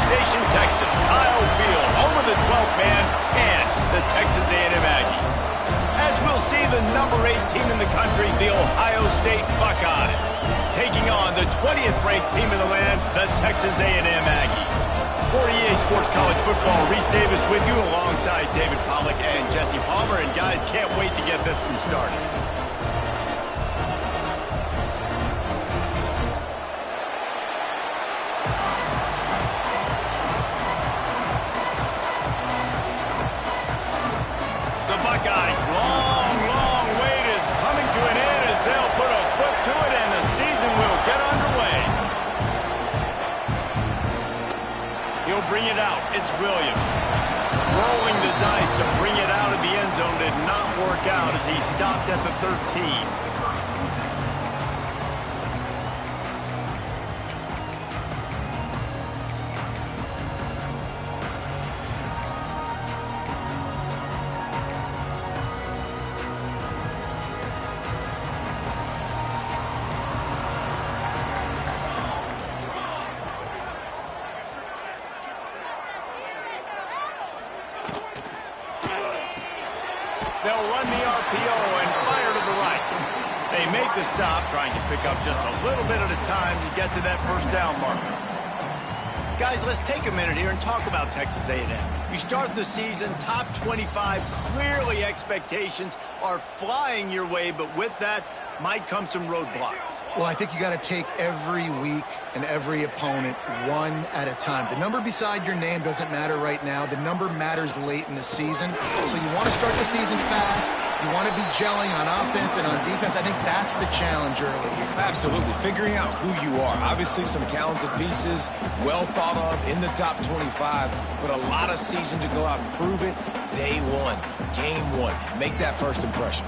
Station, Texas, Kyle Field, home of the 12th man and the Texas A&M Aggies. As we'll see, the number 8 team in the country, the Ohio State Buckeyes, taking on the 20th ranked team in the land, the Texas A&M Aggies. For EA Sports College Football, Reese Davis with you alongside David Pollack and Jesse Palmer. And guys, can't wait to get this one started. The Buckeyes' long wait is coming to an end as they'll put a foot to it and the season will get underway. He'll bring it out. It's Williams. Rolling the dice to bring it out of the end zone did not work out as he stopped at the 13. They'll run the RPO and fire to the right. They make the stop, trying to pick up just a little bit at a time to get to that first down marker. Guys, let's take a minute here and talk about Texas A&M. You start the season top 25. Clearly expectations are flying your way, but with that might come some roadblocks. Well, I think you got to take every week and every opponent one at a time. The number beside your name doesn't matter right now. The number matters late in the season. So you want to start the season fast. You want to be gelling on offense and on defense. I think that's the challenge early here. Absolutely. Figuring out who you are. Obviously some talented pieces, well thought of in the top 25, but a lot of season to go out and prove it. Day one, game one. Make that first impression.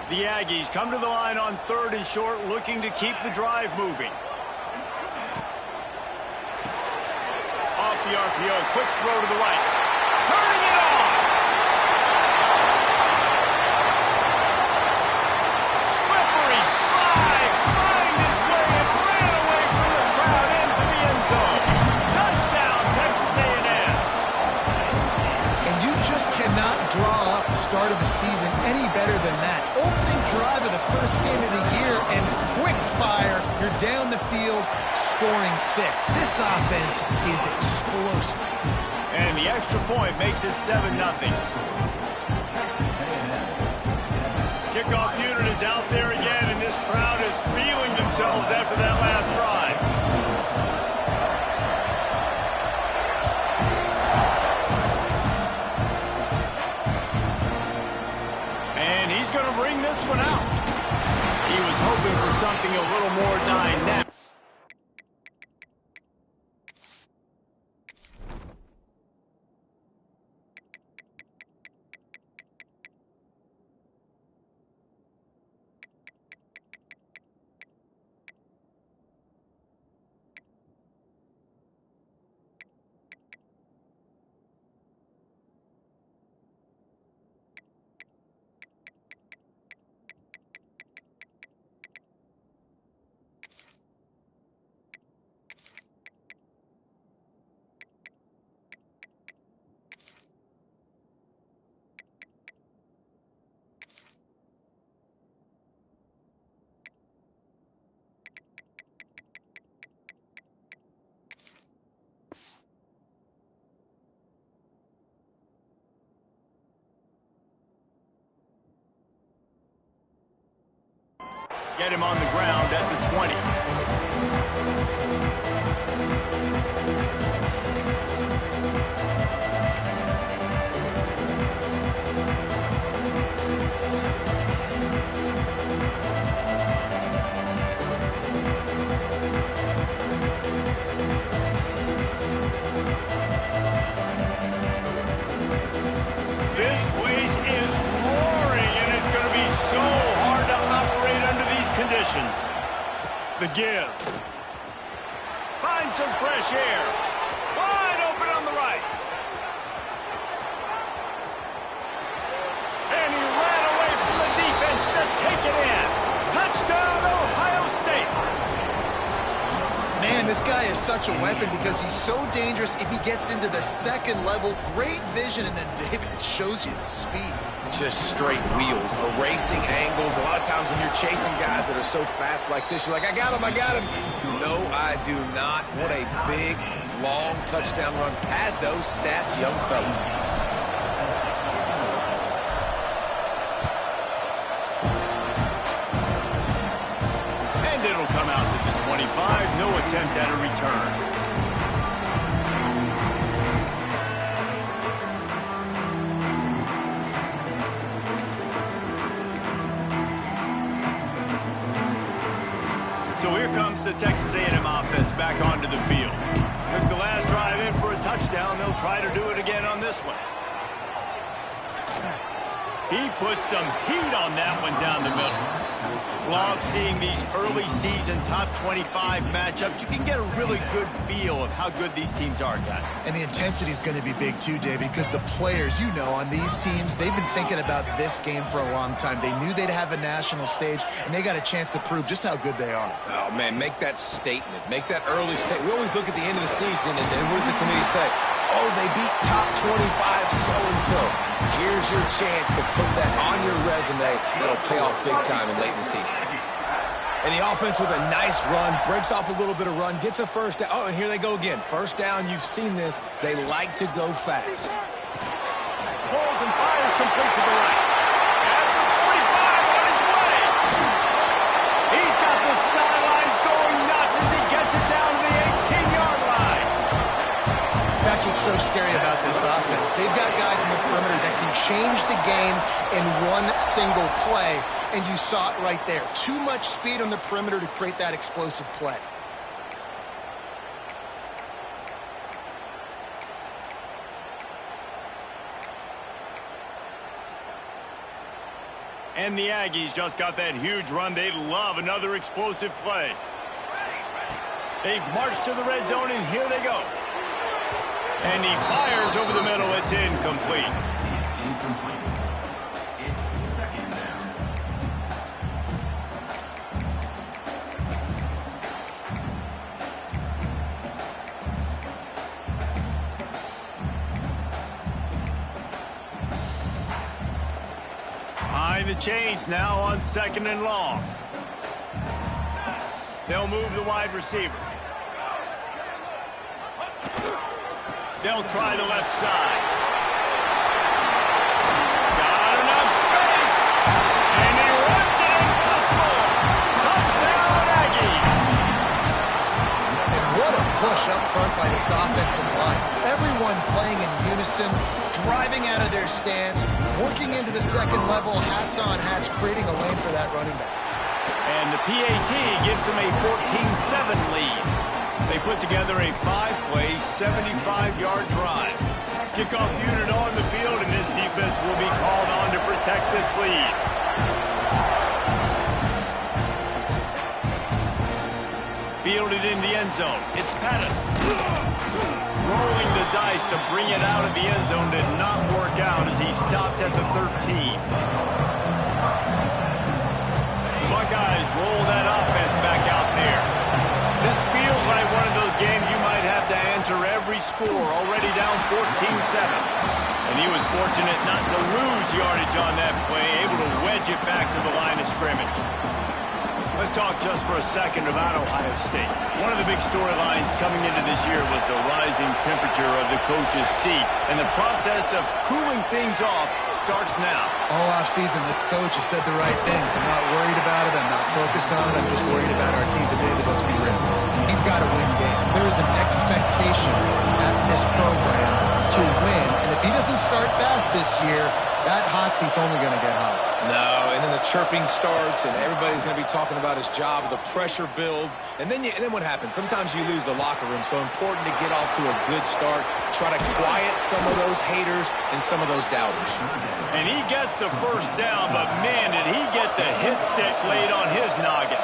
The Aggies come to the line on 3rd and short, looking to keep the drive moving. Off the RPO, quick throw to the right. Turning it on! Slippery slide, find his way and ran away from the crowd into the end zone. Touchdown, Texas A&M. And you just cannot draw up the start of the season any better than that. Opening drive of the first game of the year and quick fire. You're down the field scoring 6. This offense is explosive. And the extra point makes it 7-0. Kickoff unit is out there again, and this crowd is feeling themselves after that last drive. And he's going to bring this one out. He was hoping for something a little more dynamic. Get him on the ground at the 20. This place is roaring, and it's going to be so hard to operate under these conditions. The give. Find some fresh air. Wide open on the right. And he ran away from the defense to take it in. Touchdown, Ohio State. Man, This guy is such a weapon because he's so dangerous if he gets into the second level. Great vision, and then David, it shows you the speed. Just straight wheels, erasing angles. A lot of times when you're chasing guys that are so fast like this, you're like, I got him, I got him. No, I do not. What a big, long touchdown run. Pad those stats, young fella. And it'll come out to the 25. No attempt at a return. So here comes the Texas A&M offense back onto the field. Took the last drive in for a touchdown. They'll try to do it again on this one. He put some heat on that one down the middle. Love seeing these early season top 25 matchups. You can get a really good feel of how good these teams are, guys. And the intensity is going to be big too, David, because the players, you know, on these teams, they've been thinking about this game for a long time. They knew they'd have a national stage, and they got a chance to prove just how good they are. Oh, man, make that statement. Make that early statement. We always look at the end of the season, and what does the committee say? Oh, they beat top 25 so-and-so. Here's your chance to put that on your resume. That'll pay off big time and late in the season. And the offense with a nice run, breaks off a little bit of run, gets a first down. Oh, and here they go again. First down, you've seen this. They like to go fast. Holds and fires complete to the right. At the 45 on his way. He's got the sidelines going nuts as he gets it down to the 18-yard line. That's what's so scary about this offense. They've got guys in the perimeter that can change the game in one single play, and you saw it right there. Too much speed on the perimeter to create that explosive play. And the Aggies just got that huge run. They love another explosive play. They've marched to the red zone, and here they go. And he fires over the middle. It's incomplete. It's second down. Behind the chains now on 2nd and long. They'll move the wide receiver. They'll try the left side. Got enough space. And he runs it in for the score. Touchdown, Aggies. And what a push up front by this offensive line. Everyone playing in unison, driving out of their stance, working into the second level, hats on hats, creating a lane for that running back. And the PAT gives them a 14-7 lead. They put together a 5-play, 75-yard drive. Kickoff unit on the field, and this defense will be called on to protect this lead. Fielded in the end zone. It's Pettis. Rolling the dice to bring it out of the end zone did not work out as he stopped at the 13. The Buckeyes roll that offense back out there. This feels like one of those games you might have to answer every score, already down 14-7. And he was fortunate not to lose yardage on that play, able to wedge it back to the line of scrimmage. Let's talk just for a second about Ohio State. One of the big storylines coming into this year was the rising temperature of the coach's seat, and the process of cooling things off starts now. All offseason, this coach has said the right things. I'm not worried about it. I'm not focused on it. I'm just worried about our team today. But let's be real. He's got to win games. There is an expectation at this program to win, and if he doesn't start fast this year, that hot seat's only going to get hot. No, and then the chirping starts, and everybody's going to be talking about his job. The pressure builds, and then what happens? Sometimes you lose the locker room, so important to get off to a good start. Try to quiet some of those haters and some of those doubters. And he gets the first down, but man, did he get the hit stick laid on his noggin.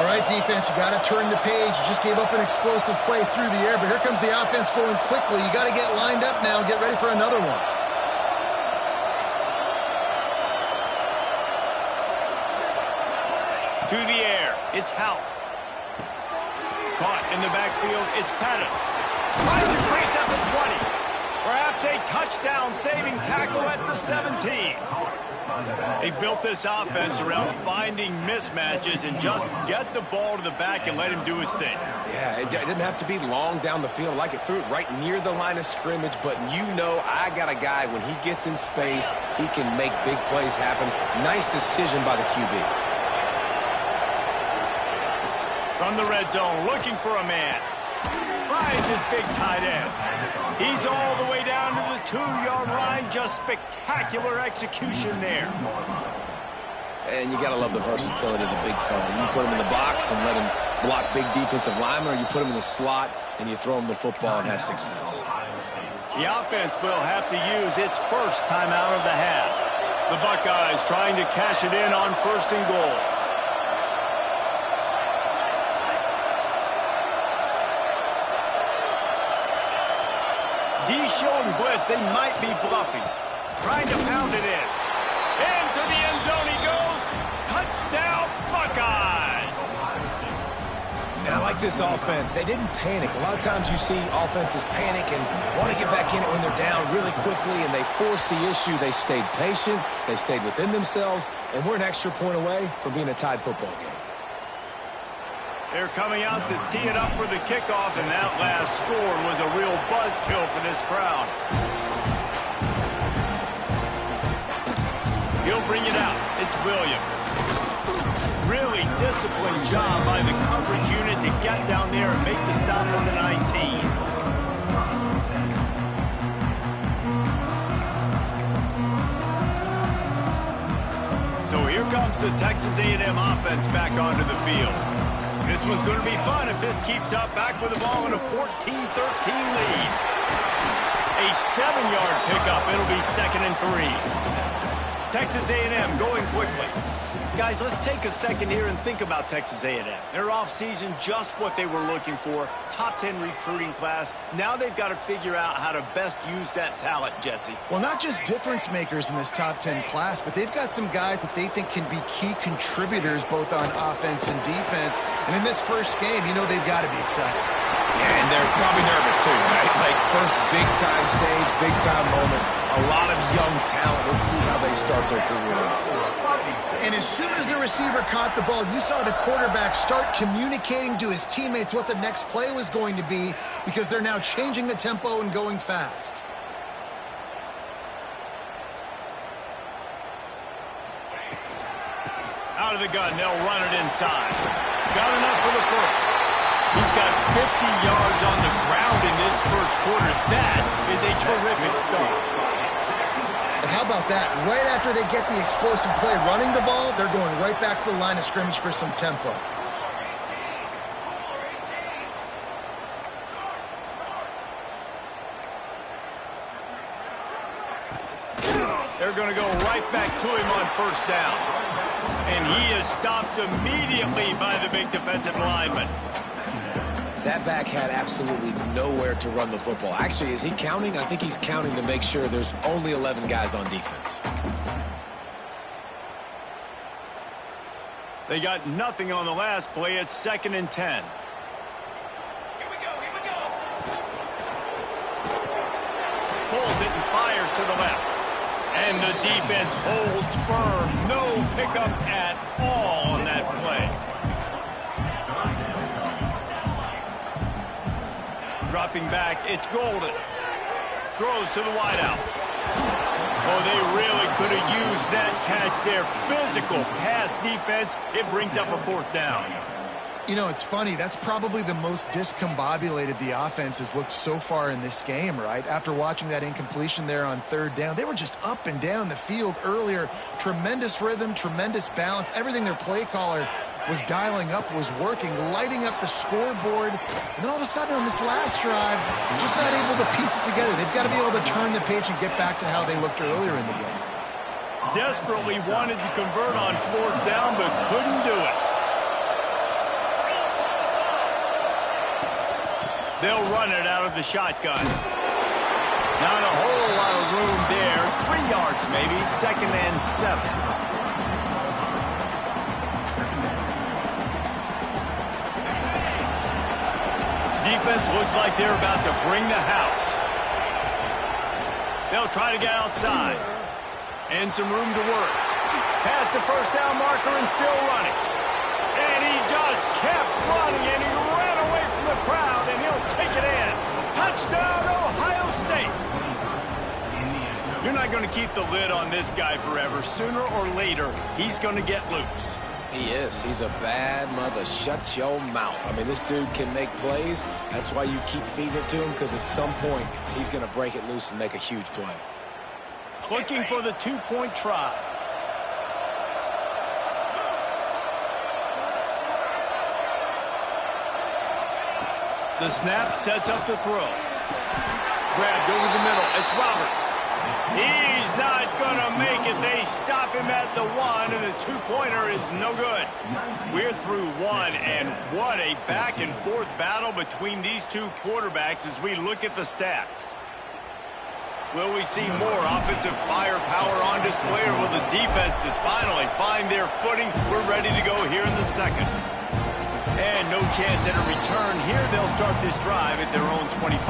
All right, defense, you got to turn the page. You just gave up an explosive play through the air, but here comes the offense going quickly. You got to get lined up now and get ready for another one. To the air. It's Houck. Caught in the backfield, it's Pettis. Finds a crease at the 20. Perhaps a touchdown-saving tackle at the 17. They built this offense around finding mismatches and just get the ball to the back and let him do his thing. Yeah, it didn't have to be long down the field. Like it threw it right near the line of scrimmage, but you know I got a guy, when he gets in space, he can make big plays happen. Nice decision by the QB. From the red zone, looking for a man. Finds his big tight end. He's all the way down to the 2-yard line. Just spectacular execution there. And you got to love the versatility of the big fella. You can put him in the box and let him block big defensive linemen, or you put him in the slot and you throw him the football and have success. The offense will have to use its first timeout of the half. The Buckeyes trying to cash it in on 1st and goal. D showing blitz. They might be bluffing. Trying to pound it in. Into the end zone he goes. Touchdown, Buckeyes. And I like this offense. They didn't panic. A lot of times you see offenses panic and want to get back in it when they're down really quickly, and they forced the issue. They stayed patient. They stayed within themselves, and we're an extra point away from being a tied football game. They're coming out to tee it up for the kickoff, and that last score was a real buzzkill for this crowd. He'll bring it out. It's Williams. Really disciplined job by the coverage unit to get down there and make the stop on the 19. So here comes the Texas A&M offense back onto the field. This one's going to be fun if this keeps up. Back with the ball in a 14-13 lead. A 7-yard pickup. It'll be 2nd and 3. Texas A&M going quickly. Guys, let's take a second here and think about Texas A&M. Their offseason, just what they were looking for. Top 10 recruiting class. Now they've got to figure out how to best use that talent, Jesse. Well, not just difference makers in this top 10 class, but they've got some guys that they think can be key contributors both on offense and defense. And in this first game, you know they've got to be excited. Yeah, and they're probably nervous too, right? Like first big-time stage, big-time moment. A lot of young talent. Let's see how they start their career off. And as soon as the receiver caught the ball, you saw the quarterback start communicating to his teammates what the next play was going to be, because they're now changing the tempo and going fast. Out of the gun, they'll run it inside. Got enough for the first. He's got 50 yards on the ground in this first quarter. That is a terrific start. And how about that? Right after they get the explosive play running the ball, they're going right back to the line of scrimmage for some tempo. They're going to go right back to him on 1st down. And he is stopped immediately by the big defensive lineman. That back had absolutely nowhere to run the football. Actually, is he counting? I think he's counting to make sure there's only 11 guys on defense. They got nothing on the last play. It's 2nd and 10. Here we go, here we go. Pulls it and fires to the left. And the defense holds firm. No pickup at all on that play. Dropping back, it's Golden. Throws to the wideout. Oh, they really could have used that catch there. Physical pass defense. It brings up a 4th down. You know, it's funny. That's probably the most discombobulated the offense has looked so far in this game, right? After watching that incompletion there on 3rd down, they were just up and down the field earlier. Tremendous rhythm, tremendous balance. Everything their play caller was dialing up was working, lighting up the scoreboard. And then all of a sudden on this last drive, just not able to piece it together. They've got to be able to turn the page and get back to how they looked earlier in the game. Desperately wanted to convert on 4th down, but couldn't do it. They'll run it out of the shotgun. Not a whole lot of room there. 3 yards maybe. 2nd and 7. defense looks like they're about to bring the house. They'll try to get outside. And some room to work. Past the first down marker and still running. And he just kept running, and he ran away from the crowd, and he'll take it in. Touchdown, Ohio State. You're not going to keep the lid on this guy forever. Sooner or later, he's going to get loose. He is. He's a bad mother. Shut your mouth. I mean, this dude can make plays. That's why you keep feeding it to him, because at some point, he's going to break it loose and make a huge play. Looking for the two-point try. The snap sets up the throw. Grabbed over the middle. It's Roberts. He's not going to make it. They stop him at the 1, and the two-pointer is no good. We're through 1, and what a back-and-forth battle between these two quarterbacks as we look at the stats. Will we see more offensive firepower on display, or will the defenses finally find their footing? We're ready to go here in the second. And no chance at a return here. They'll start this drive at their own 25.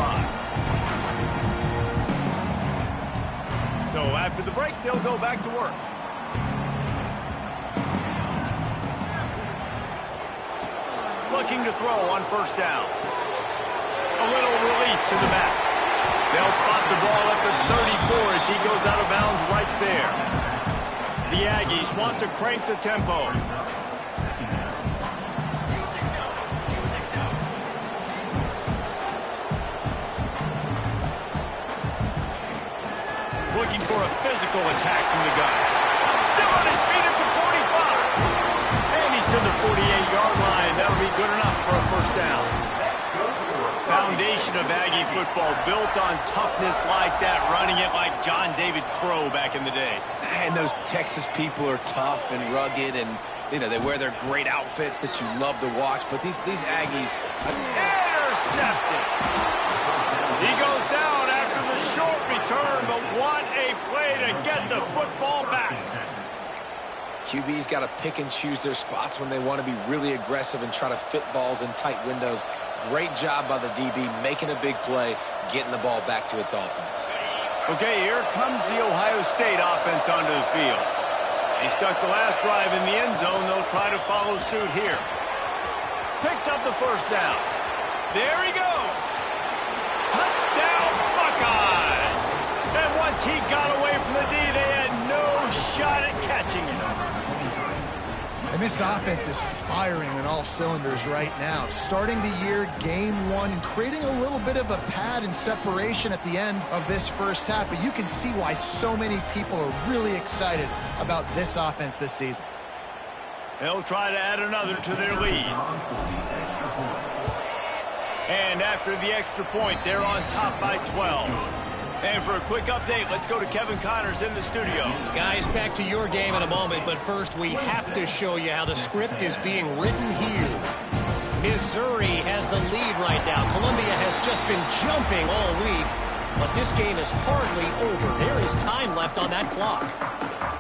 So after the break, they'll go back to work. Looking to throw on first down. A little release to the back. They'll spot the ball at the 34 as he goes out of bounds right there. The Aggies want to crank the tempo. Looking for a physical attack from the guy. Still on his feet at the 45. And he's to the 48-yard line. That'll be good enough for a first down. Foundation of Aggie football built on toughness like that, running it like John David Crow back in the day. And those Texas people are tough and rugged, and you know they wear their great outfits that you love to watch. But these Aggies, intercepted. He goes down after the short return, but what a play to get the football back. QB's got to pick and choose their spots when they want to be really aggressive and try to fit balls in tight windows. Great job by the DB making a big play, getting the ball back to its offense. Okay, here comes the Ohio State offense onto the field. They stuck the last drive in the end zone. They'll try to follow suit here. Picks up the first down. There he goes. Touchdown, Buckeyes. And once he got away from the D, they had no shot at catching him. And this offense is firing on all cylinders right now. Starting the year, game one, and creating a little bit of a pad and separation at the end of this first half. But you can see why so many people are really excited about this offense this season. They'll try to add another to their lead. And after the extra point, they're on top by 12. And for a quick update, let's go to Kevin Connors in the studio. Guys, back to your game in a moment, but first we have to show you how the script is being written here. Missouri has the lead right now. Columbia has just been jumping all week, but this game is hardly over. There is time left on that clock.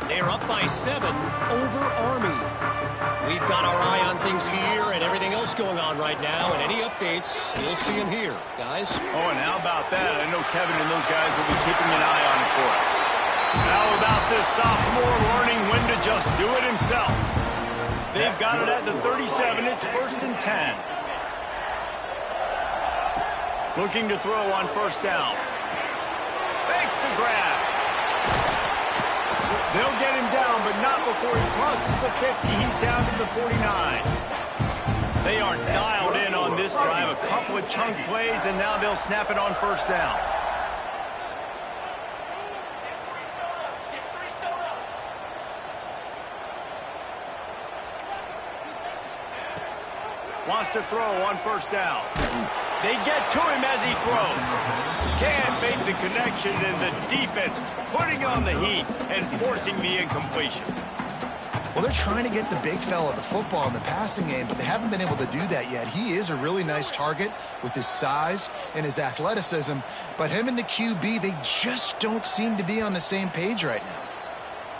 They're up by 7 over Army. We've got our eye on things here and everything else going on right now, and any updates, you'll see them here, guys. Oh, and how about that? I know Kevin and those guys will be keeping an eye on it for us. How about this sophomore learning when to just do it himself? They've got it at the 37. It's 1st and 10. Looking to throw on first down. Fakes the grab. They'll get him down, but not before he crosses the 50. He's down to the 49. They are dialed in on this drive. A couple of chunk plays, and now they'll snap it on first down. Wants to throw on first down. They get to him as he throws. Can't make the connection, and the defense putting on the heat and forcing the incompletion. Well, they're trying to get the big fella the football in the passing game, but they haven't been able to do that yet. He is a really nice target with his size and his athleticism, but him and the QB, they just don't seem to be on the same page right now.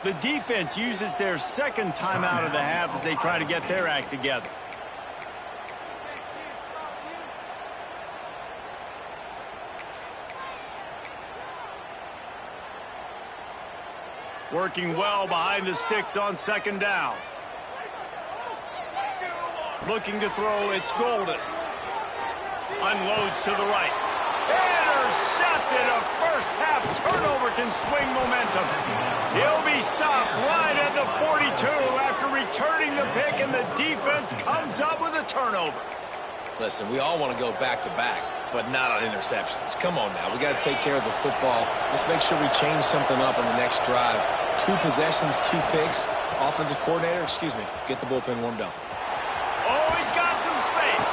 The defense uses their second timeout of the half as they try to get their act together. Working well behind the sticks on second down. Looking to throw, it's Golden. Unloads to the right. Intercepted. A first half turnover can swing momentum. He'll be stopped right at the 42 after returning the pick, and the defense comes up with a turnover. Listen, we all want to go back-to-back, but not on interceptions. Come on now. We got to take care of the football. Let's make sure we change something up on the next drive. 2 possessions, 2 picks. Offensive coordinator, get the bullpen warmed up. Oh, he's got some space.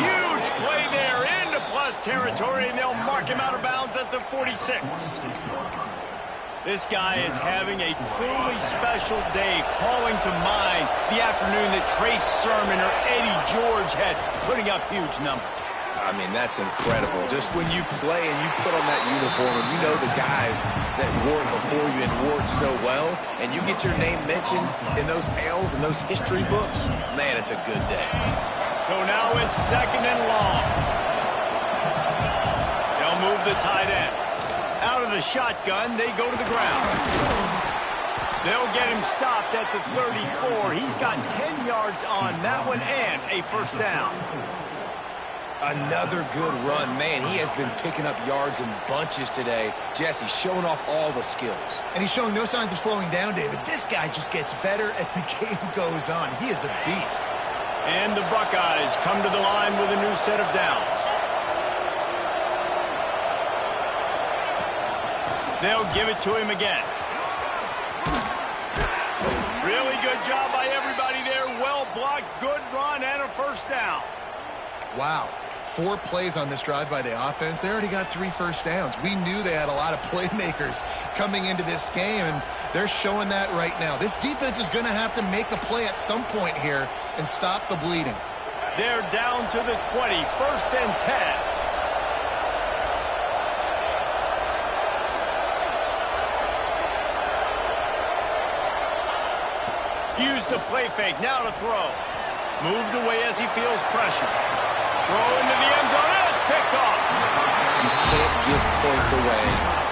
Huge play there into plus territory, and they'll mark him out of bounds at the 46. This guy is having a truly special day, calling to mind the afternoon that Trace Sermon or Eddie George had, putting up huge numbers. I mean, that's incredible. Just when you play and you put on that uniform and you know the guys that wore it before you and wore it so well, and you get your name mentioned in those ales and those history books, man, it's a good day. So now it's second and long. They'll move the tight end. Out of the shotgun, they go to the ground. They'll get him stopped at the 34. He's got 10 yards on that one and a first down. Another good run. Man, he has been picking up yards in bunches today. Jesse showing off all the skills. And he's showing no signs of slowing down, David. This guy just gets better as the game goes on. He is a beast. And the Buckeyes come to the line with a new set of downs. They'll give it to him again. Really good job by everybody there. Well blocked, good run, and a first down. Wow. 4 plays on this drive by the offense. They already got 3 first downs. We knew they had a lot of playmakers coming into this game, and they're showing that right now. This defense is going to have to make a play at some point here and stop the bleeding. They're down to the 20, first and 10. Use the play fake, now to throw. Moves away as he feels pressure. Throw into the end zone, and it's picked off. You can't give points away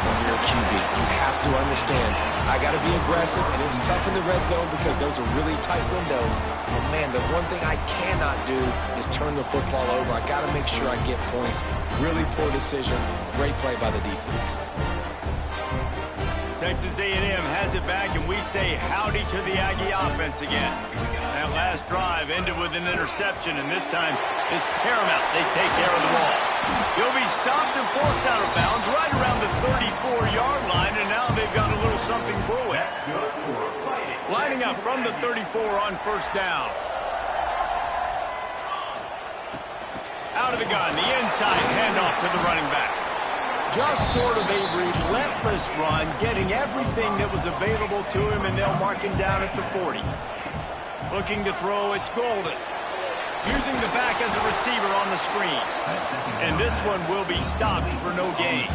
when you're a QB. You have to understand, I got to be aggressive, and it's tough in the red zone because those are really tight windows. But, man, the one thing I cannot do is turn the football over. I got to make sure I get points. Really poor decision. Great play by the defense. Texas A&M has it back, and we say howdy to the Aggie offense again. That last drive ended with an interception, and this time it's paramount they take care of the ball. He'll be stopped and forced out of bounds right around the 34-yard line, and now they've got a little something brewing. Lining up from the 34 on first down. Out of the gun, the inside handoff to the running back. Just sort of a relentless run, getting everything that was available to him, and they'll mark him down at the 40. Looking to throw, it's Golden. Using the back as a receiver on the screen. And this one will be stopped for no gain.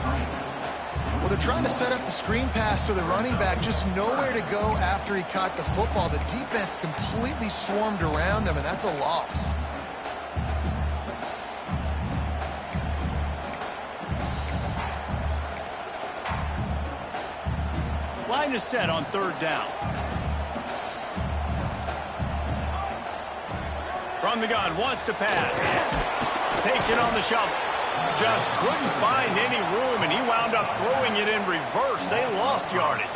Well, they're trying to set up the screen pass to the running back, just nowhere to go after he caught the football. The defense completely swarmed around him, and that's a loss. Line is set on third down. From the gun, wants to pass. Takes it on the shovel. Just couldn't find any room, and he wound up throwing it in reverse. They lost yardage.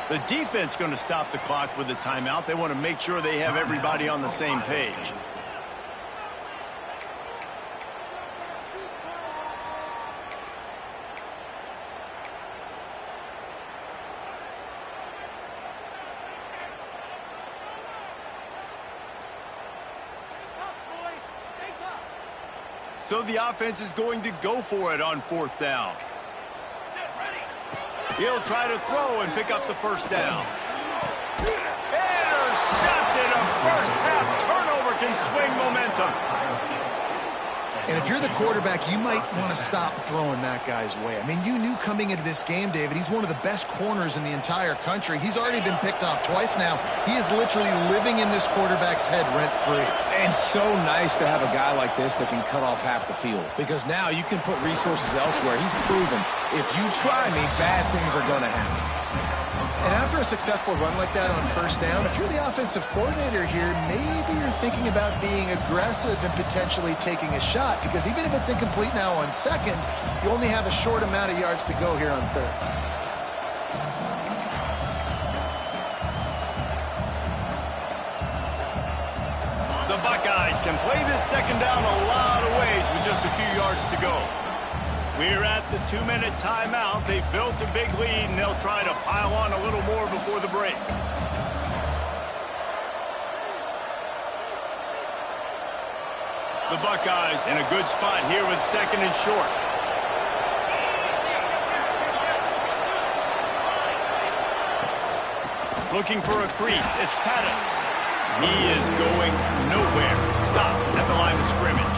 The defense going to stop the clock with a timeout. They want to make sure they have everybody on the same page. So the offense is going to go for it on fourth down. He'll try to throw and pick up the first down. Intercepted. A first half turnover can swing momentum. And if you're the quarterback, you might want to stop throwing that guy's way. I mean, you knew coming into this game, David, he's one of the best corners in the entire country. He's already been picked off twice now. He is literally living in this quarterback's head rent-free. And so nice to have a guy like this that can cut off half the field, because now you can put resources elsewhere. He's proven if you try me, bad things are going to happen. And after a successful run like that on first down, if you're the offensive coordinator here, maybe you're thinking about being aggressive and potentially taking a shot, because even if it's incomplete now on second, you only have a short amount of yards to go here on third. The Buckeyes can play this second down a lot of ways with just a few yards to go. We're at the 2-minute timeout. They've built a big lead, and they'll try to pile on a little more before the break. The Buckeyes in a good spot here with second and short. Looking for a crease. It's Pettis. He is going nowhere. Stop at the line of scrimmage.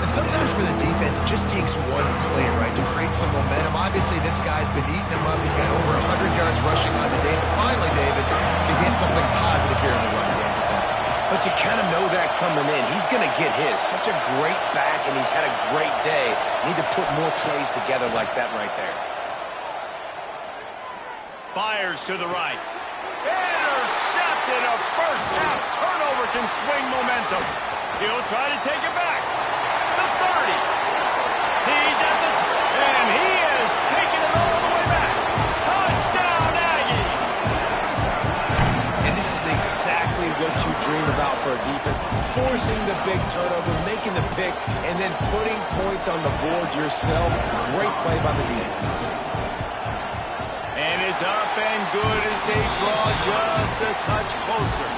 And sometimes for the defense, it just takes one play, right, to create some momentum. Obviously, this guy's been eating him up. He's got over 100 yards rushing on the day. But finally, David, you get something positive here in the run game defensively. But you kind of know that coming in. He's going to get his. Such a great back, and he's had a great day. Need to put more plays together like that right there. Fires to the right. Intercepted. A first-half turnover can swing momentum. He'll try to take it back. The 30. He's at the and he is taking it all the way back. Touchdown, Aggie. And this is exactly what you dream about for a defense. Forcing the big turnover, making the pick, and then putting points on the board yourself. Great play by the defense. And it's up and good as they draw just a touch closer.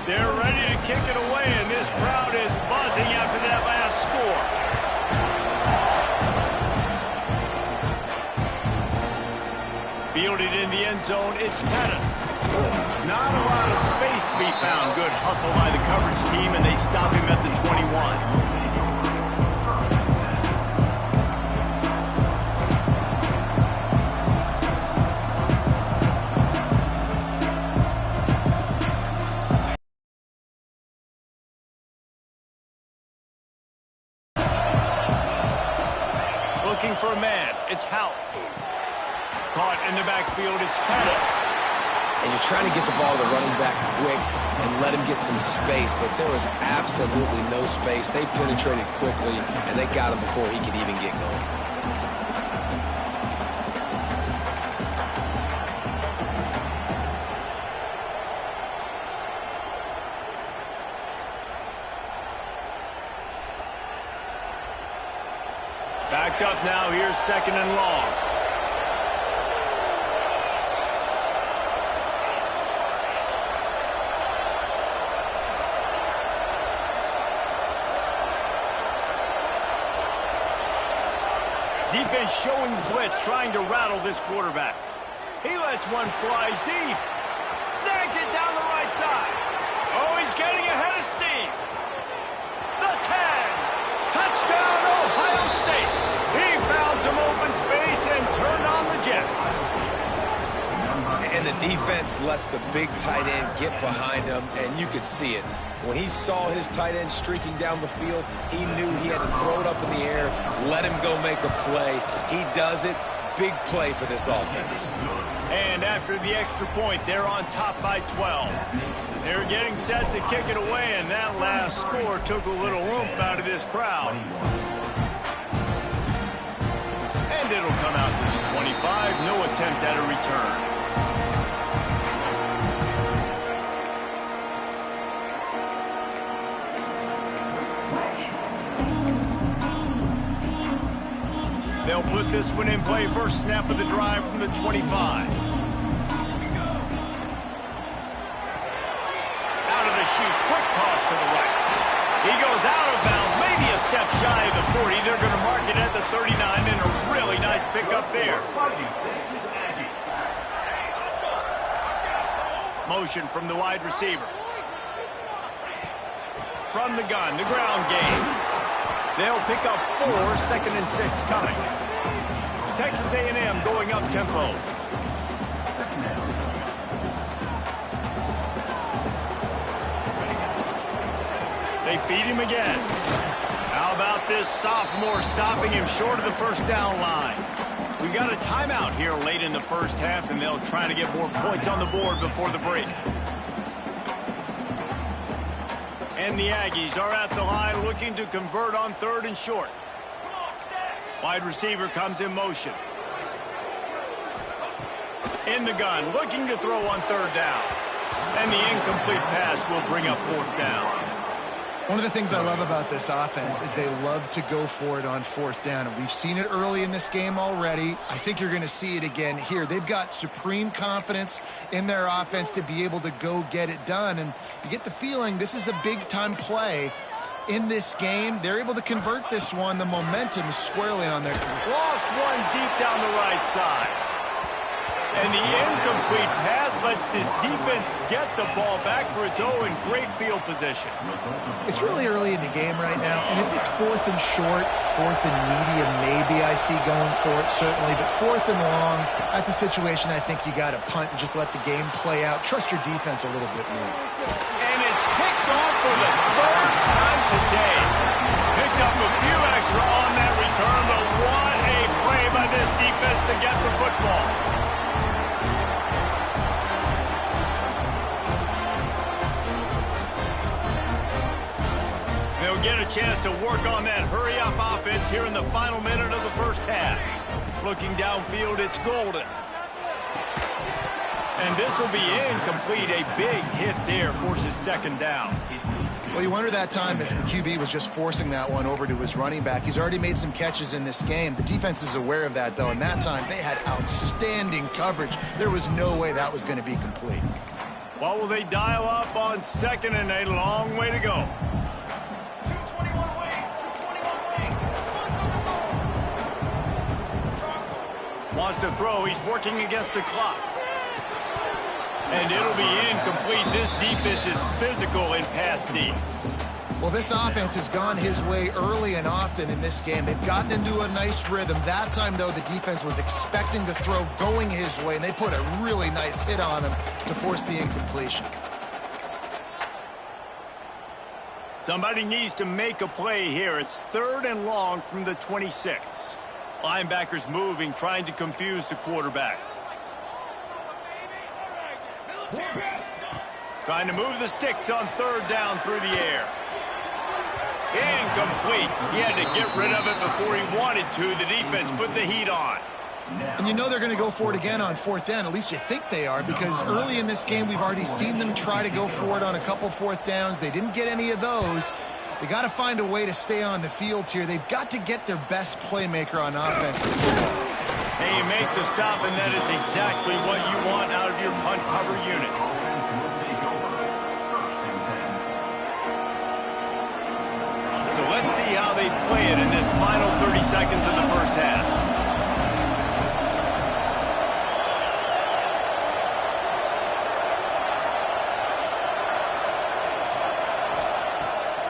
They're ready to kick it away, and this crowd is buzzing after that last score. Fielded in the end zone, it's Pettis. Not a lot of space to be found. Good hustle by the coverage team, and they stop him at the 21. Looking for a man. It's Houck. Caught in the backfield. It's Pettis. And you're trying to get the ball to the running back quick and let him get some space, but there was absolutely no space. They penetrated quickly, and they got him before he could even get going. Backed up now. Here's second and long. Defense showing the blitz, trying to rattle this quarterback. He lets one fly deep. Snags it down the right side. Oh, he's getting ahead of steam. The 10. Touchdown, Ohio State. He found some open space and turned on the Jets. And the defense lets the big tight end get behind him, and you could see it. When he saw his tight end streaking down the field, he knew he had to throw it up in the air, let him go make a play. He does it. Big play for this offense. And after the extra point, they're on top by 12. They're getting set to kick it away, and that last score took a little oomph out of this crowd. And it'll come out to the 25. No attempt at a return. They'll put this one in play. First snap of the drive from the 25. Out of the chute. Quick toss to the right. He goes out of bounds. Maybe a step shy of the 40. They're going to mark it at the 39, and a really nice pickup there. Motion from the wide receiver. From the gun, the ground game. They'll pick up 4, second and 6 coming. Texas A&M going up tempo. They feed him again. How about this sophomore stopping him short of the first down line? We got a timeout here late in the first half, and they'll try to get more points on the board before the break. And the Aggies are at the line looking to convert on 3rd and short. Wide receiver comes in motion. In the gun, looking to throw on 3rd down. And the incomplete pass will bring up 4th down. One of the things I love about this offense is they love to go for it on 4th down. And we've seen it early in this game already. I think you're going to see it again here. They've got supreme confidence in their offense to be able to go get it done. And you get the feeling this is a big-time play in this game. They're able to convert this one. The momentum is squarely on their team. Lost one deep down the right side. And the incomplete pass lets this defense get the ball back for its own great field position. It's really early in the game right now, and if it's 4th and short, 4th and medium, maybe I see going for it, certainly. But 4th and long, that's a situation I think you got to punt and just let the game play out. Trust your defense a little bit more. And it's picked off for the 3rd time today. Picked up a few extra on that return, but what a play by this defense to get the football. They'll get a chance to work on that hurry-up offense here in the final minute of the first half. Looking downfield, it's Golden. And this will be incomplete. A big hit there forces 2nd down. Well, you wonder that time if the QB was just forcing that one over to his running back. He's already made some catches in this game. The defense is aware of that, though, and that time they had outstanding coverage. There was no way that was going to be complete. What will they dial up on 2nd and a long way to go? Wants to throw. He's working against the clock. And it'll be incomplete. This defense is physical in pass deep. Well, this offense has gone his way early and often in this game. They've gotten into a nice rhythm. That time, though, the defense was expecting the throw going his way, and they put a really nice hit on him to force the incompletion. Somebody needs to make a play here. It's 3rd and long from the 26. Linebackers moving, trying to confuse the quarterback. Trying to move the sticks on 3rd down through the air. Incomplete. He had to get rid of it before he wanted to. The defense put the heat on. And you know they're going to go for it again on 4th down. At least you think they are, because early in this game we've already seen them try to go for it on a couple 4th downs. They didn't get any of those. They got to find a way to stay on the field here. They've got to get their best playmaker on offense. Hey, you make the stop, and that is exactly what you want out of your punt cover unit. So let's see how they play it in this final 30 seconds of the first half.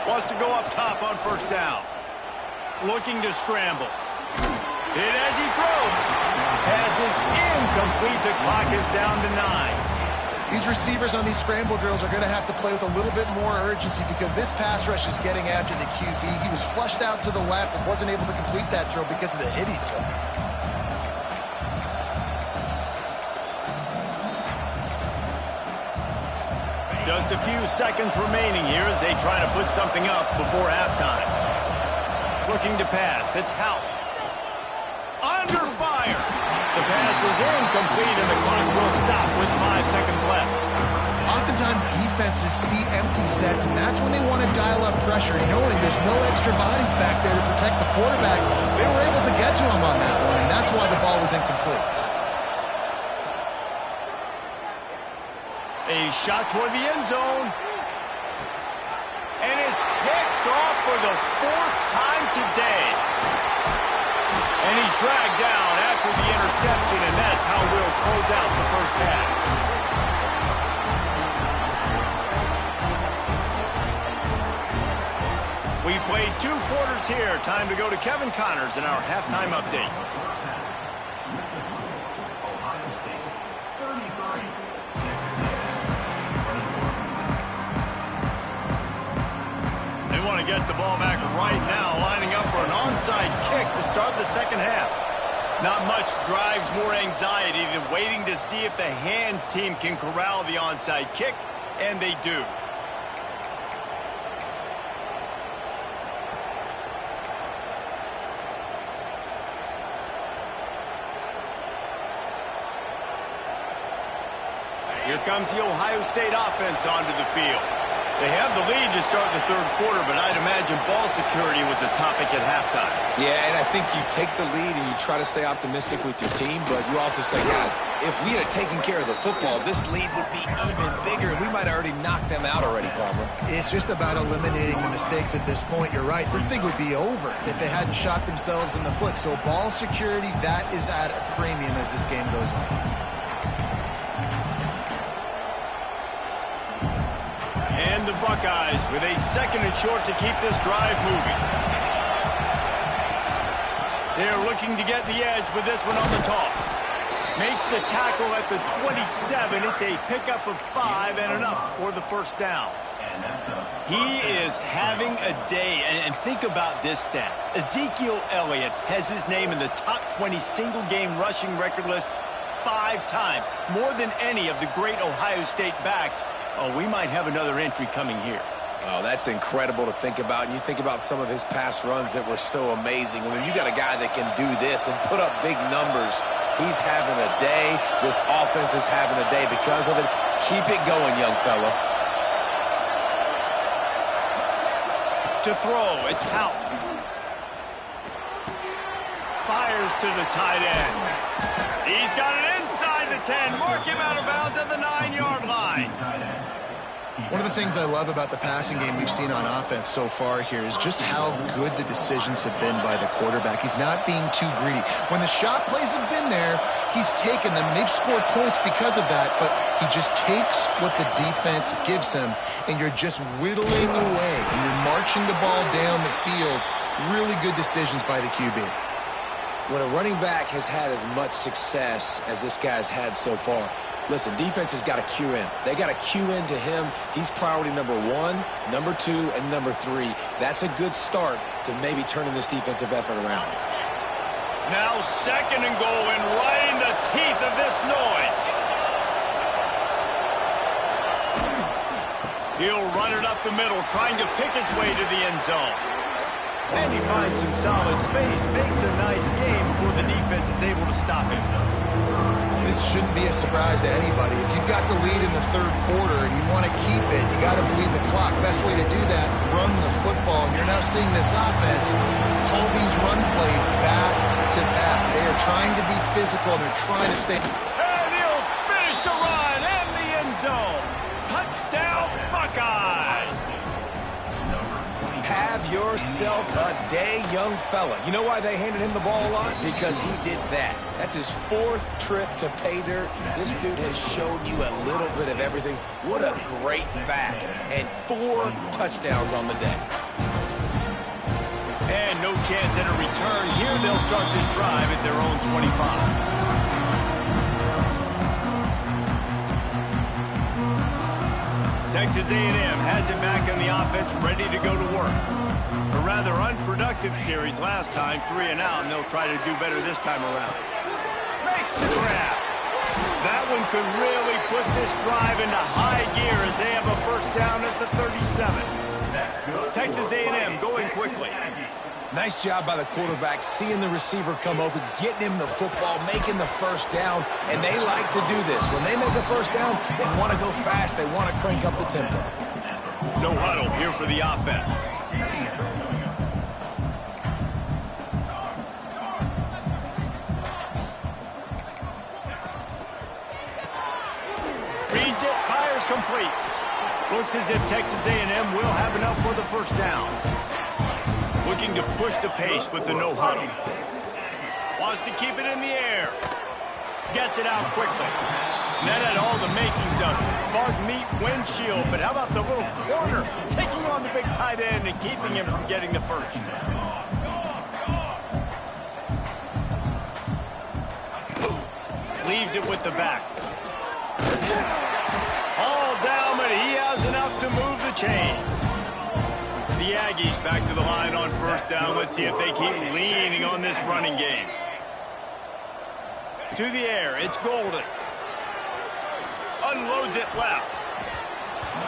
Wants to go up top on 1st down. Looking to scramble. Hit as he throws. Pass is incomplete. The clock is down to 9. These receivers on these scramble drills are going to have to play with a little bit more urgency because this pass rush is getting after the QB. He was flushed out to the left and wasn't able to complete that throw because of the hit he took. Just a few seconds remaining here as they try to put something up before halftime. Looking to pass. It's Houck. Under fire. The pass is incomplete and the clock will stop with 5 seconds left. Oftentimes defenses see empty sets, and that's when they want to dial up pressure, knowing there's no extra bodies back there to protect the quarterback. They were able to get to him on that one, and that's why the ball was incomplete. A shot toward the end zone. And it's picked off for the 4th time today. And he's dragged down after the interception, and that's how we'll close out the first half. We've played 2 quarters here. Time to go to Kevin Connors in our halftime update. They want to get the ball back right now, lining onside kick to start the second half. Not much drives more anxiety than waiting to see if the hands team can corral the onside kick, and they do. Here comes the Ohio State offense onto the field. They have the lead to start the third quarter, but I'd imagine ball security was a topic at halftime. Yeah, and I think you take the lead and you try to stay optimistic with your team, but you also say, guys, if we had taken care of the football, this lead would be even bigger, and we might have already knocked them out already, Palmer. It's just about eliminating the mistakes at this point. You're right. This thing would be over if they hadn't shot themselves in the foot. So ball security, that is at a premium as this game goes on. And the Buckeyes with a second and short to keep this drive moving. They're looking to get the edge with this one on the toss. Makes the tackle at the 27. It's a pickup of 5 and enough for the first down. He is having a day, and think about this stat. Ezekiel Elliott has his name in the top 20 single-game rushing record list 5 times, more than any of the great Ohio State backs. Oh, we might have another entry coming here. Oh, that's incredible to think about. And you think about some of his past runs that were so amazing. And when you got a guy that can do this and put up big numbers, he's having a day. This offense is having a day because of it. Keep it going, young fella. To throw, it's Houck. Fires to the tight end. He's got it inside the 10. Mark him out of bounds at the 9-yard line. One of the things I love about the passing game we've seen on offense so far here is just how good the decisions have been by the quarterback. He's not being too greedy. When the shot plays have been there, he's taken them. They've scored points because of that, but he just takes what the defense gives him, and you're just whittling away. You're marching the ball down the field. Really good decisions by the QB. When a running back has had as much success as this guy's had so far, listen, defense has got to cue in. They got to cue in to him. He's priority number 1, number 2, and number 3. That's a good start to maybe turning this defensive effort around. Now second and goal, and right in the teeth of this noise. He'll run it up the middle, trying to pick its way to the end zone. And he finds some solid space, makes a nice game before the defense is able to stop him. This shouldn't be a surprise to anybody. If you've got the lead in the third quarter and you want to keep it, you got to bleed the clock. Best way to do that, run the football. And you're now seeing this offense call these run plays back to back. They are trying to be physical. They're trying to stay. And he'll finish the run and the end zone. Touchdown, Buckeyes. Have yourself a day, young fella. You know why they handed him the ball a lot? Because he did that. That's his 4th trip to pay dirt. This dude has showed you a little bit of everything. What a great back. And 4 touchdowns on the day. And no chance at a return. Here they'll start this drive at their own 25. Texas A&M has it back on the offense, ready to go to work. A rather unproductive series last time, 3 and out, and they'll try to do better this time around. Makes the grab. That one could really put this drive into high gear as they have a first down at the 37. Texas A&M going quickly. Nice job by the quarterback, seeing the receiver come open, getting him the football, making the first down, and they like to do this. When they make a first down, they want to go fast. They want to crank up the tempo. No huddle here for the offense. Reads it, fires complete. Looks as if Texas A&M will have enough for the first down. Looking to push the pace with the no huddle. Wants to keep it in the air. Gets it out quickly. And that had all the makings of Bart Meat windshield. But how about the little corner taking on the big tight end and keeping him from getting the first? Leaves it with the back. All down, but he has enough to move the chains. The Aggies back to the line on first down. Let's see if they keep leaning on this running game. To the air, it's Golden. Unloads it left.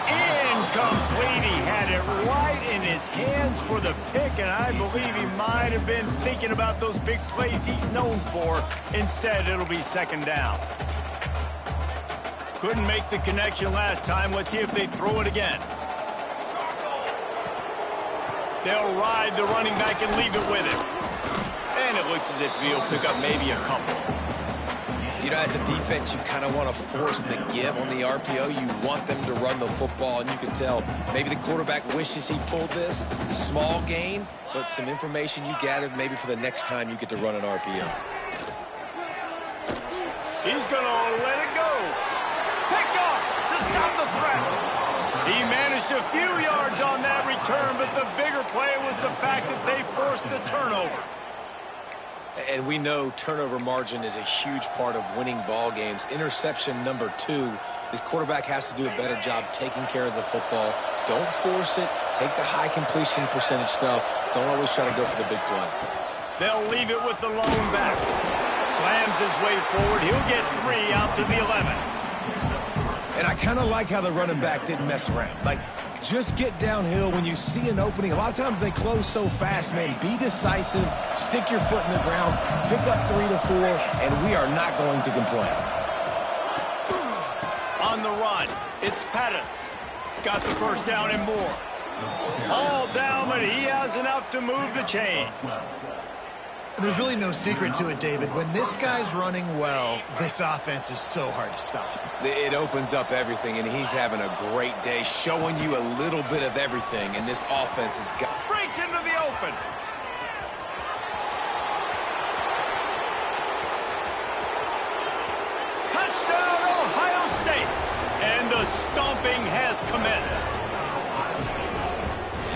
Incomplete. He had it right in his hands for the pick, and I believe he might have been thinking about those big plays he's known for. Instead, it'll be second down. Couldn't make the connection last time. Let's see if they throw it again. They'll ride the running back and leave it with him. And it looks as if he'll pick up maybe a couple. You know, as a defense, you kind of want to force the give on the RPO. You want them to run the football, and you can tell maybe the quarterback wishes he pulled this. Small gain, but some information you gathered maybe for the next time you get to run an RPO. He's going to let it go. Picked off to stop the threat. He managed a few yards on that return, but the bigger play was the fact that they forced the turnover. And we know turnover margin is a huge part of winning ball games. Interception number 2. This quarterback has to do a better job taking care of the football. Don't force it. Take the high completion percentage stuff. Don't always try to go for the big play. They'll leave it with the lone back. Slams his way forward. He'll get 3 out to the 11. And I kind of like how the running back didn't mess around. Like, just get downhill when you see an opening. A lot of times they close so fast, man. Be decisive, stick your foot in the ground, pick up 3 to 4, and we are not going to complain. On the run, it's Pettis. Got the first down and more. All down, but he has enough to move the chains. There's really no secret to it, David. When this guy's running well, this offense is so hard to stop. It opens up everything, and he's having a great day, showing you a little bit of everything, and this offense has got... Breaks into the open. Touchdown, Ohio State. And the stomping has commenced.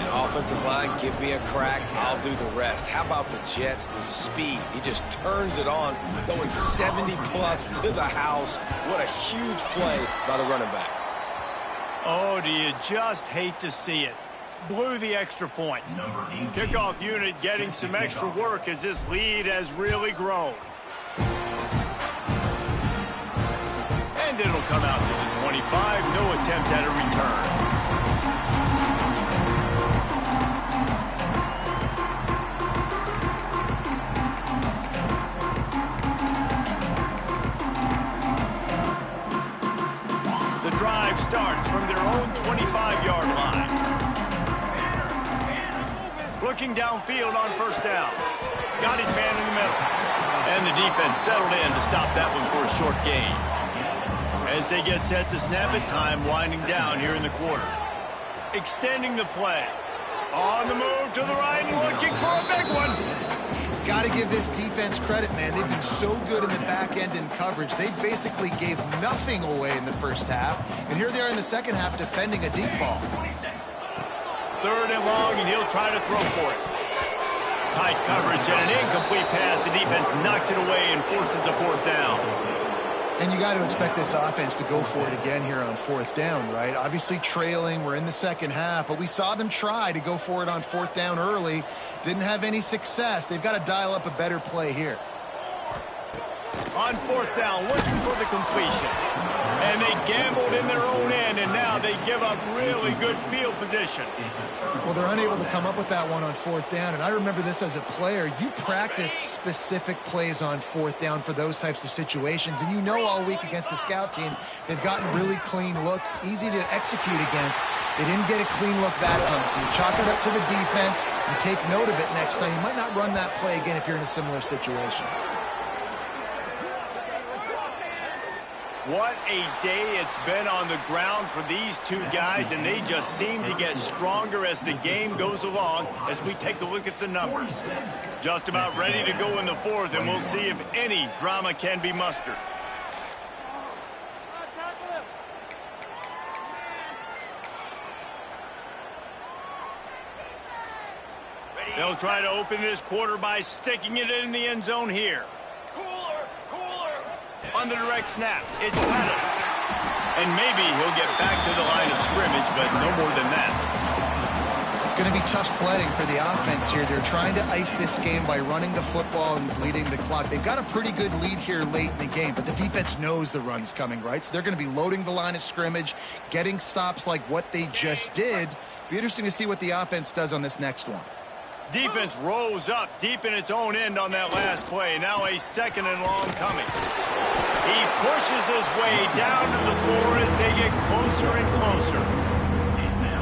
Offensive line, give me a crack, I'll do the rest. How about the Jets, the speed? He just turns it on, going 70-plus to the house. What a huge play by the running back. Oh, do you just hate to see it? Blew the extra point. Kickoff unit getting some extra work as this lead has really grown. And it'll come out to the 25. No attempt at a return. Starts from their own 25-yard line. Looking downfield on first down. Got his man in the middle. And the defense settled in to stop that one for a short gain. As they get set to snap it, time winding down here in the quarter. Extending the play. On the move to the right and looking for a big one. Got to give this defense credit, man. They've been so good in the back end in coverage. They basically gave nothing away in the first half. And here they are in the second half defending a deep ball. 3rd and long, and he'll try to throw for it. Tight coverage and an incomplete pass. The defense knocks it away and forces a 4th down. And you got to expect this offense to go for it again here on 4th down, right? Obviously trailing, we're in the second half, but we saw them try to go for it on 4th down early. Didn't have any success. They've got to dial up a better play here. On 4th down, looking for the completion. And they gambled in their own end, and now they give up really good field position. Well, they're unable to come up with that one on 4th down, and I remember this as a player. You practice specific plays on 4th down for those types of situations, and you know all week against the scout team, they've gotten really clean looks, easy to execute against. They didn't get a clean look that time, so you chalk it up to the defense and take note of it next time. You might not run that play again if you're in a similar situation. What a day it's been on the ground for these two guys, and they just seem to get stronger as the game goes along as we take a look at the numbers. Just about ready to go in the 4th, and we'll see if any drama can be mustered. They'll try to open this quarter by sticking it in the end zone here. On the direct snap, it's Pettis. And maybe he'll get back to the line of scrimmage, but no more than that. It's going to be tough sledding for the offense here. They're trying to ice this game by running the football and bleeding the clock. They've got a pretty good lead here late in the game, but the defense knows the run's coming, right? So they're going to be loading the line of scrimmage, getting stops like what they just did. Be interesting to see what the offense does on this next one. Defense rose up deep in its own end on that last play. Now a 2nd and long coming. He pushes his way down to the floor as they get closer and closer.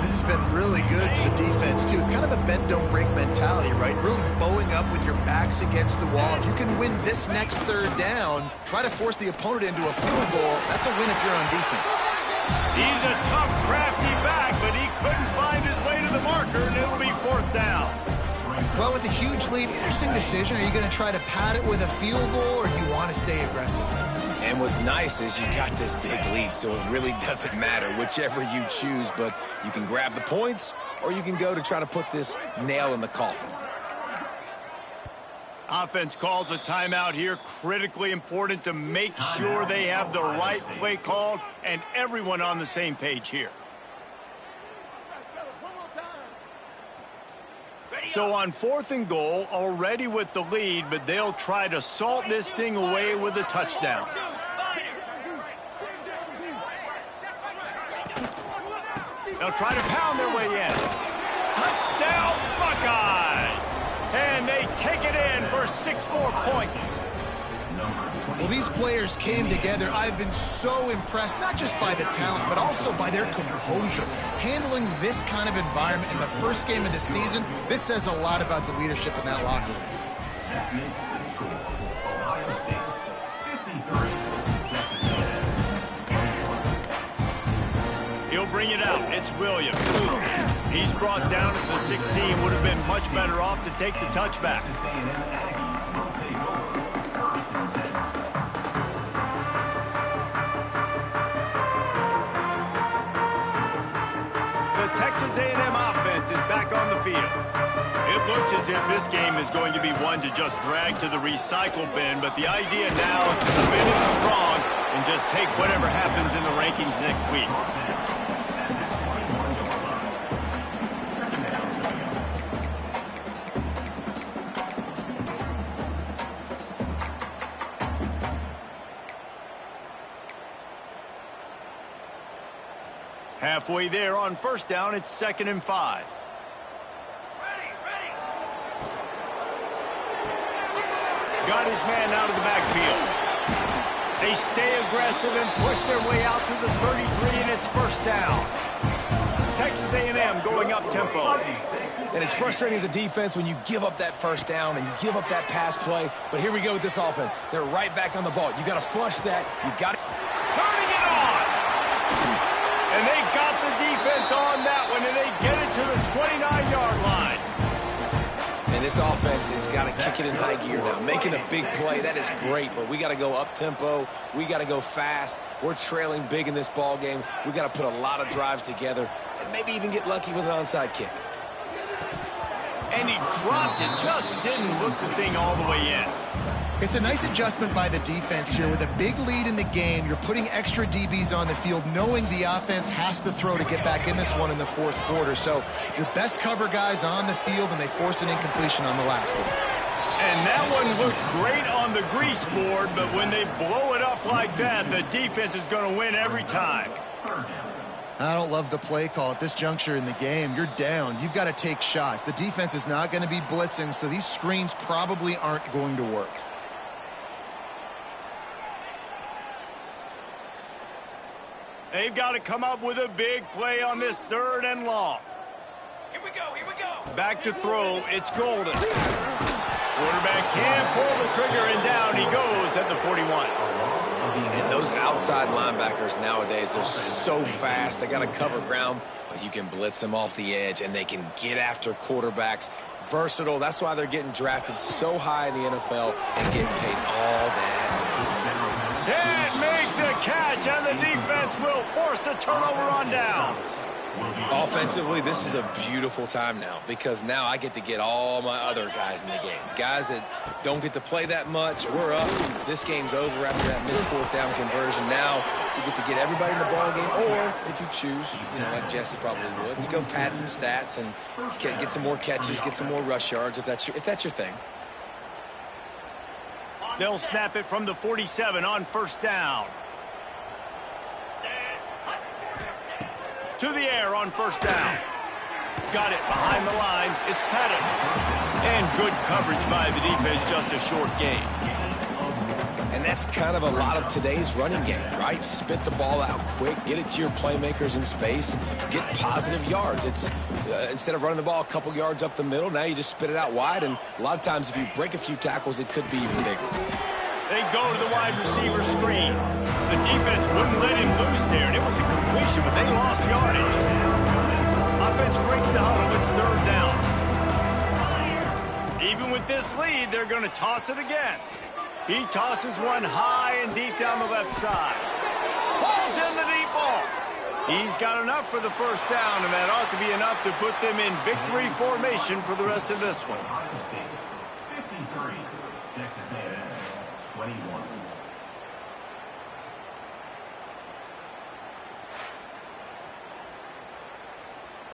This has been really good for the defense, too. It's kind of a bend-don't-break mentality, right? Really bowing up with your backs against the wall. If you can win this next 3rd down, try to force the opponent into a field goal. That's a win if you're on defense. He's a tough, crafty back, but he couldn't find his way to the marker, and it'll be 4th down. Well, with a huge lead, interesting decision. Are you going to try to pad it with a field goal, or do you want to stay aggressive? And what's nice is you got this big lead, so it really doesn't matter whichever you choose, but you can grab the points, or you can go to try to put this nail in the coffin. Offense calls a timeout here. Critically important to make sure they have the right play called and everyone on the same page here. So on 4th and goal, already with the lead, but they'll try to salt this thing away with a touchdown. They'll try to pound their way in. Touchdown, Buckeyes! And they take it in for 6 more points. Well, these players came together. I've been so impressed, not just by the talent, but also by their composure. Handling this kind of environment in the first game of the season, this says a lot about the leadership in that locker room. That makes the score Ohio State 53, Texas A&M 21. He'll bring it out. It's Williams. He's brought down at the 16. Would have been much better off to take the touchback. Texas A&M Aggies will take over 1st and 10. The Texas A&M offense is back on the field. It looks as if this game is going to be one to just drag to the recycle bin, but the idea now is to finish strong and just take whatever happens in the rankings next week. Halfway there on 1st down, it's 2nd and 5. Got his man out of the backfield. They stay aggressive and push their way out to the 33, and it's 1st down. Texas A&M going up tempo. And it's frustrating as a defense when you give up that 1st down and you give up that pass play. But here we go with this offense. They're right back on the ball. You got to flush that. You got to... Turning it on! And they got the defense on that one, and they get it to the 29-yard line. And this offense has got to kick it in high gear now. Making a big play, that is great, but we got to go up-tempo. We got to go fast. We're trailing big in this ball game. We got to put a lot of drives together and maybe even get lucky with an onside kick. And he dropped it, just didn't hook the thing all the way in. It's a nice adjustment by the defense here. With a big lead in the game, you're putting extra DBs on the field, knowing the offense has to throw to get back in this one in the 4th quarter. So your best cover guys on the field, and they force an incompletion on the last one. And that one looked great on the grease board, but when they blow it up like that, the defense is going to win every time. I don't love the play call at this juncture in the game. You're down. You've got to take shots. The defense is not going to be blitzing, so these screens probably aren't going to work. They've got to come up with a big play on this 3rd and long. Here we go, here we go. Back to throw, it's Golden. Quarterback can't pull the trigger, and down he goes at the 41. And those outside linebackers nowadays, they're so fast. They got to cover ground, but you can blitz them off the edge, and they can get after quarterbacks. Versatile. That's why they're getting drafted so high in the NFL and getting paid all that money. Can't make the catch, and the defense will force the turnover on downs. Offensively, this is a beautiful time now because now I get to get all my other guys in the game. Guys that don't get to play that much, we're up. This game's over after that missed fourth down conversion. Now you get to get everybody in the ball game, or if you choose, like Jesse probably would, to go pad some stats and get some more catches, get some more rush yards if that's your thing. They'll snap it from the 47 on first down. To the air on first down. Got it behind the line. It's Pettis. And good coverage by the defense, just a short gain. And that's kind of a lot of today's running game, right? Spit the ball out quick, get it to your playmakers in space, get positive yards. It's instead of running the ball a couple yards up the middle, now you just spit it out wide, and a lot of times if you break a few tackles, it could be even bigger. They go to the wide receiver screen. The defense wouldn't let him loose there, and it was a completion, but they lost yardage. Offense breaks the huddle. It's third down. Even with this lead, they're going to toss it again. He tosses one high and deep down the left side. Pulls in the deep ball. He's got enough for the first down, and that ought to be enough to put them in victory formation for the rest of this one. 53, Texas A&M, 21.